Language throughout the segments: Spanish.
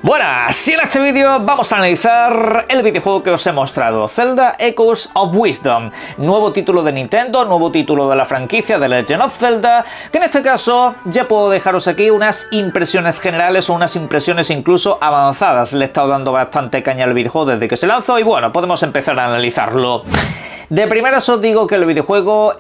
Buenas, y en este vídeo vamos a analizar el videojuego que os he mostrado, Zelda Echoes of Wisdom, nuevo título de Nintendo, nuevo título de la franquicia de Legend of Zelda, que en este caso ya puedo dejaros aquí unas impresiones generales o unas impresiones incluso avanzadas. Le he estado dando bastante caña al videojuego desde que se lanzó y bueno, podemos empezar a analizarlo. De primeras os digo que el videojuego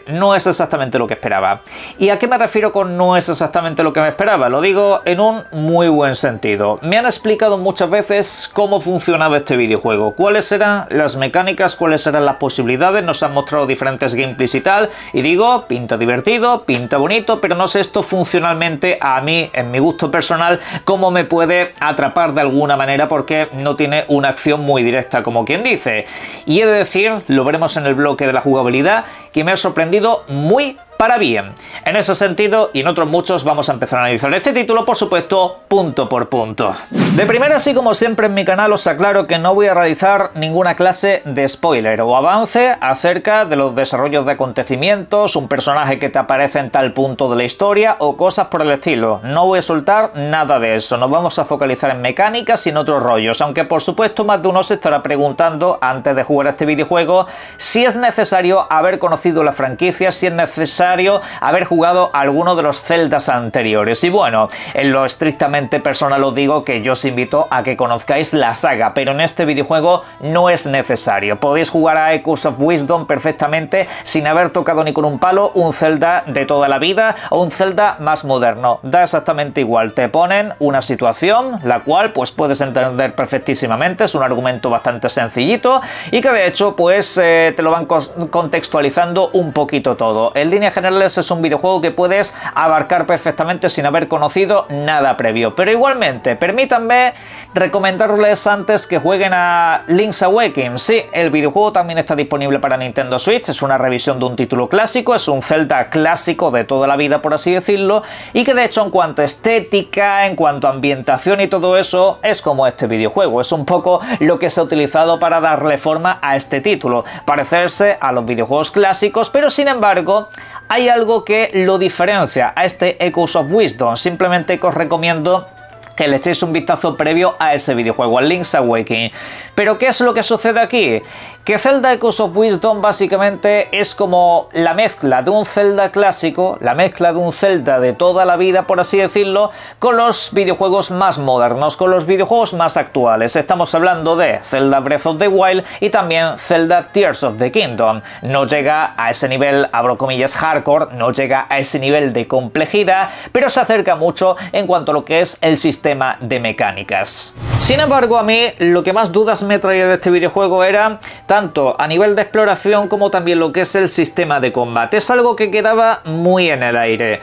no es exactamente lo que esperaba. ¿Y a qué me refiero con no es exactamente lo que me esperaba? Lo digo en un muy buen sentido. Me han explicado muchas veces cómo funcionaba este videojuego, cuáles eran las mecánicas, cuáles eran las posibilidades, nos han mostrado diferentes gameplays y tal, y digo, pinta divertido, pinta bonito, pero no sé esto funcionalmente a mí, en mi gusto personal, cómo me puede atrapar de alguna manera porque no tiene una acción muy directa, como quien dice. Y he de decir, lo veremos en el bloque de la jugabilidad, que me ha sorprendido muy para bien. En ese sentido y en otros muchos vamos a empezar a analizar este título, por supuesto, punto por punto. De primera, así como siempre en mi canal, os aclaro que no voy a realizar ninguna clase de spoiler o avance acerca de los desarrollos de acontecimientos, un personaje que te aparece en tal punto de la historia o cosas por el estilo. No voy a soltar nada de eso, nos vamos a focalizar en mecánicas y en otros rollos, aunque por supuesto más de uno se estará preguntando antes de jugar a este videojuego si es necesario haber conocido la franquicia, si es necesario haber jugado alguno de los Zeldas anteriores. Y bueno, en lo estrictamente personal os digo que yo os invito a que conozcáis la saga, pero en este videojuego no es necesario. Podéis jugar a Echoes of Wisdom perfectamente sin haber tocado ni con un palo un Zelda de toda la vida o un Zelda más moderno. Da exactamente igual. Te ponen una situación, la cual pues puedes entender perfectísimamente. Es un argumento bastante sencillito y que de hecho pues te lo van contextualizando un poquito todo. En línea general es un videojuego que puedes abarcar perfectamente sin haber conocido nada previo, pero igualmente permítanme recomendarles antes que jueguen a Link's Awakening. Sí, el videojuego también está disponible para Nintendo Switch, es una revisión de un título clásico, es un Zelda clásico de toda la vida, por así decirlo, y que de hecho en cuanto a estética, en cuanto a ambientación y todo eso, es como este videojuego, es un poco lo que se ha utilizado para darle forma a este título, parecerse a los videojuegos clásicos, pero sin embargo hay algo que lo diferencia a este Echoes of Wisdom. Simplemente que os recomiendo que le echéis un vistazo previo a ese videojuego, al Link's Awakening. Pero ¿qué es lo que sucede aquí? Que Zelda Echoes of Wisdom básicamente es como la mezcla de un Zelda clásico, la mezcla de un Zelda de toda la vida, por así decirlo, con los videojuegos más modernos, con los videojuegos más actuales. Estamos hablando de Zelda Breath of the Wild y también Zelda Tears of the Kingdom. No llega a ese nivel, abro comillas, hardcore, no llega a ese nivel de complejidad, pero se acerca mucho en cuanto a lo que es el sistema de mecánicas. Sin embargo, a mí lo que más dudas me traía de este videojuego era tanto a nivel de exploración como también lo que es el sistema de combate. Es algo que quedaba muy en el aire.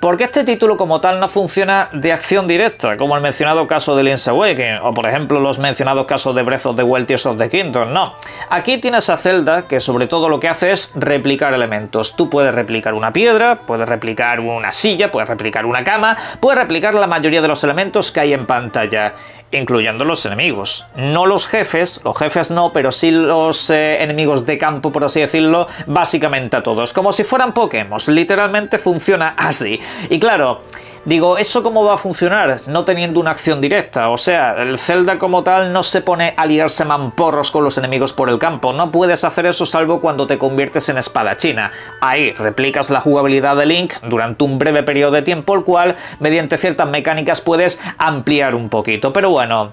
Porque este título como tal no funciona de acción directa, como el mencionado caso de Link's Awakening, o por ejemplo los mencionados casos de Breath of the Wild, Tears of the Kingdom, no. Aquí tienes a Zelda que sobre todo lo que hace es replicar elementos. Tú puedes replicar una piedra, puedes replicar una silla, puedes replicar una cama, puedes replicar la mayoría de los elementos que hay en pantalla, incluyendo los enemigos. No los jefes no, pero sí los enemigos de campo, por así decirlo, básicamente a todos, como si fueran Pokémon, literalmente funciona así. Y claro, digo, ¿eso cómo va a funcionar no teniendo una acción directa? O sea, el Zelda como tal no se pone a liarse mamporros con los enemigos por el campo, no puedes hacer eso salvo cuando te conviertes en espadachina. Ahí replicas la jugabilidad de Link durante un breve periodo de tiempo, el cual mediante ciertas mecánicas puedes ampliar un poquito, pero bueno,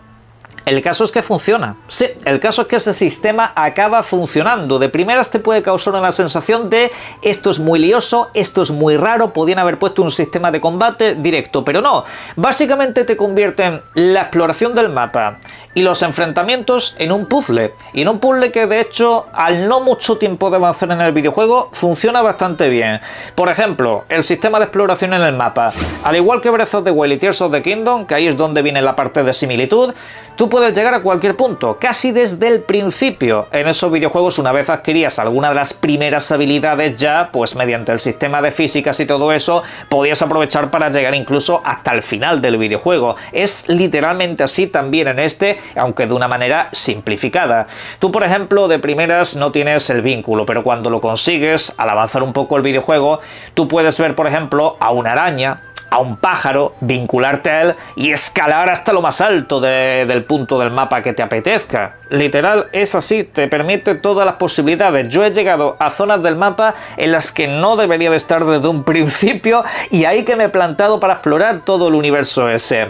el caso es que funciona. Sí, el caso es que ese sistema acaba funcionando. De primeras te puede causar una sensación de esto es muy lioso, esto es muy raro, podían haber puesto un sistema de combate directo, pero no. Básicamente te convierten la exploración del mapa y los enfrentamientos en un puzzle. Y en un puzzle que de hecho, al no mucho tiempo de avanzar en el videojuego, funciona bastante bien. Por ejemplo, el sistema de exploración en el mapa. Al igual que Breath of the Wild y Tears of the Kingdom, que ahí es donde viene la parte de similitud, tú puedes llegar a cualquier punto, casi desde el principio. En esos videojuegos, una vez adquirías alguna de las primeras habilidades ya, pues mediante el sistema de físicas y todo eso, podías aprovechar para llegar incluso hasta el final del videojuego. Es literalmente así también en este, aunque de una manera simplificada. Tú, por ejemplo, de primeras no tienes el vínculo, pero cuando lo consigues, al avanzar un poco el videojuego, tú puedes ver, por ejemplo, a una araña, a un pájaro, vincularte a él y escalar hasta lo más alto del punto del mapa que te apetezca. Literal, es así, te permite todas las posibilidades. Yo he llegado a zonas del mapa en las que no debería de estar desde un principio y ahí que me he plantado para explorar todo el universo ese.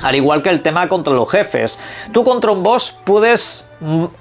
Al igual que el tema contra los jefes. Tú contra un boss puedes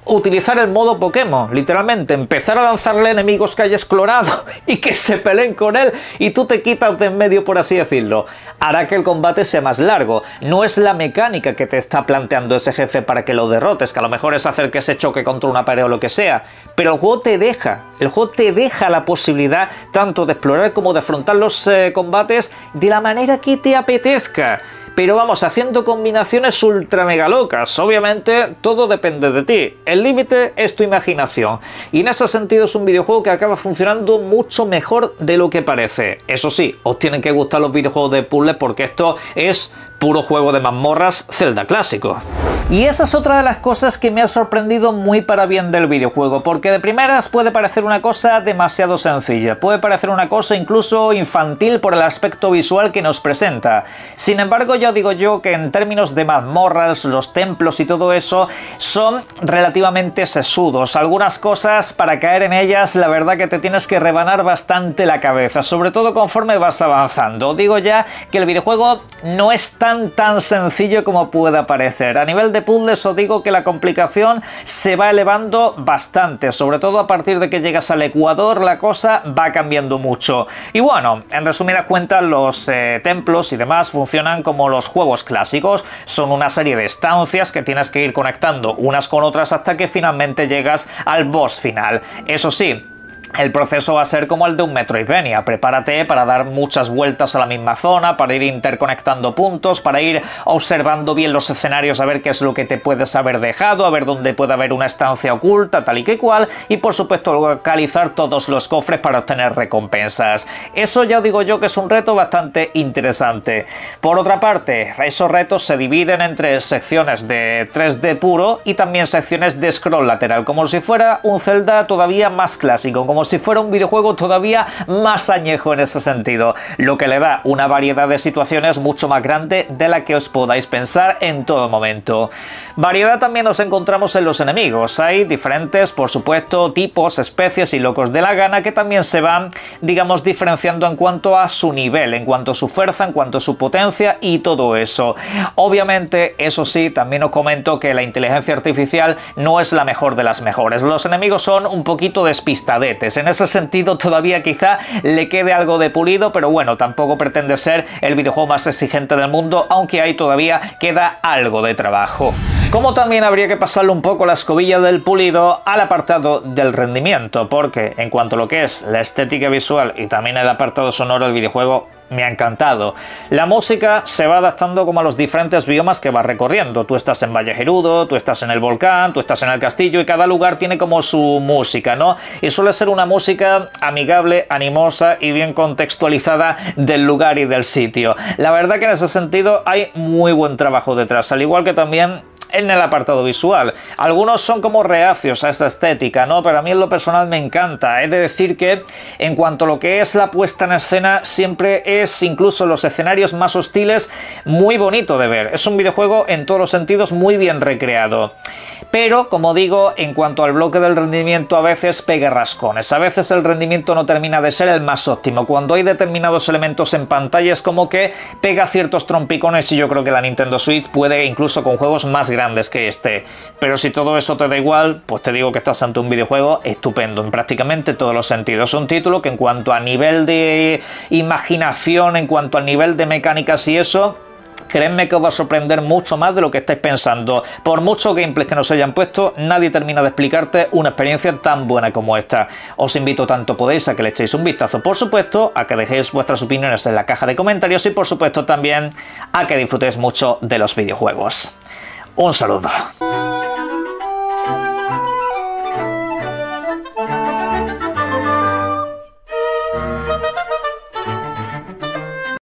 utilizar el modo Pokémon, literalmente, empezar a lanzarle enemigos que hayas explorado y que se peleen con él y tú te quitas de en medio, por así decirlo. Hará que el combate sea más largo. No es la mecánica que te está planteando ese jefe para que lo derrotes, que a lo mejor es hacer que se choque contra una pared o lo que sea, pero el juego te deja la posibilidad tanto de explorar como de afrontar los combates de la manera que te apetezca. Pero vamos, haciendo combinaciones ultra mega locas. Obviamente todo depende de ti. El límite es tu imaginación. Y en ese sentido es un videojuego que acaba funcionando mucho mejor de lo que parece. Eso sí, os tienen que gustar los videojuegos de puzzles porque esto es puro juego de mazmorras Zelda clásico. Y esa es otra de las cosas que me ha sorprendido muy para bien del videojuego, porque de primeras puede parecer una cosa demasiado sencilla, puede parecer una cosa incluso infantil por el aspecto visual que nos presenta. Sin embargo, ya digo yo que en términos de mazmorras, los templos y todo eso son relativamente sesudos. Algunas cosas, para caer en ellas, la verdad que te tienes que rebanar bastante la cabeza, sobre todo conforme vas avanzando. Digo ya que el videojuego no es tan sencillo como pueda parecer. A nivel de puzzles os digo que la complicación se va elevando bastante, sobre todo a partir de que llegas al Ecuador la cosa va cambiando mucho. Y bueno, en resumidas cuentas los templos y demás funcionan como los juegos clásicos, son una serie de estancias que tienes que ir conectando unas con otras hasta que finalmente llegas al boss final. Eso sí, el proceso va a ser como el de un Metroidvania. Prepárate para dar muchas vueltas a la misma zona, para ir interconectando puntos, para ir observando bien los escenarios, a ver qué es lo que te puedes haber dejado, a ver dónde puede haber una estancia oculta, tal y que cual, y por supuesto localizar todos los cofres para obtener recompensas. Eso ya digo yo que es un reto bastante interesante. Por otra parte, esos retos se dividen entre secciones de 3D puro y también secciones de scroll lateral, como si fuera un Zelda todavía más clásico, como si fuera un videojuego todavía más añejo en ese sentido, lo que le da una variedad de situaciones mucho más grande de la que os podáis pensar en todo momento. Variedad también nos encontramos en los enemigos. Hay diferentes, por supuesto, tipos, especies y locos de la gana que también se van, digamos, diferenciando en cuanto a su nivel, en cuanto a su fuerza, en cuanto a su potencia y todo eso. Obviamente, eso sí, también os comento que la inteligencia artificial no es la mejor de las mejores. Los enemigos son un poquito despistadetes. En ese sentido todavía quizá le quede algo de pulido, pero bueno, tampoco pretende ser el videojuego más exigente del mundo, aunque ahí todavía queda algo de trabajo. Como también habría que pasarle un poco la escobilla del pulido al apartado del rendimiento, porque en cuanto a lo que es la estética visual y también el apartado sonoro del videojuego, me ha encantado. La música se va adaptando como a los diferentes biomas que vas recorriendo. Tú estás en Valle Gerudo, tú estás en el volcán, tú estás en el castillo y cada lugar tiene como su música, ¿no? Y suele ser una música amigable, animosa y bien contextualizada del lugar y del sitio. La verdad que en ese sentido hay muy buen trabajo detrás, al igual que también en el apartado visual. Algunos son como reacios a esta estética, ¿no? Pero a mí en lo personal me encanta. He de decir que en cuanto a lo que es la puesta en escena, siempre es, incluso en los escenarios más hostiles, muy bonito de ver. Es un videojuego en todos los sentidos muy bien recreado. Pero, como digo, en cuanto al bloque del rendimiento, a veces pega rascones. A veces el rendimiento no termina de ser el más óptimo. Cuando hay determinados elementos en pantalla es como que pega ciertos trompicones y yo creo que la Nintendo Switch puede incluso con juegos más grandes que este. Pero si todo eso te da igual, pues te digo que estás ante un videojuego estupendo en prácticamente todos los sentidos. Un título que en cuanto a nivel de imaginación, en cuanto al nivel de mecánicas y eso, créanme que os va a sorprender mucho más de lo que estáis pensando. Por muchos gameplays que nos hayan puesto, nadie termina de explicarte una experiencia tan buena como esta. Os invito tanto podéis a que le echéis un vistazo, por supuesto, a que dejéis vuestras opiniones en la caja de comentarios y por supuesto también a que disfrutéis mucho de los videojuegos. Un saludo.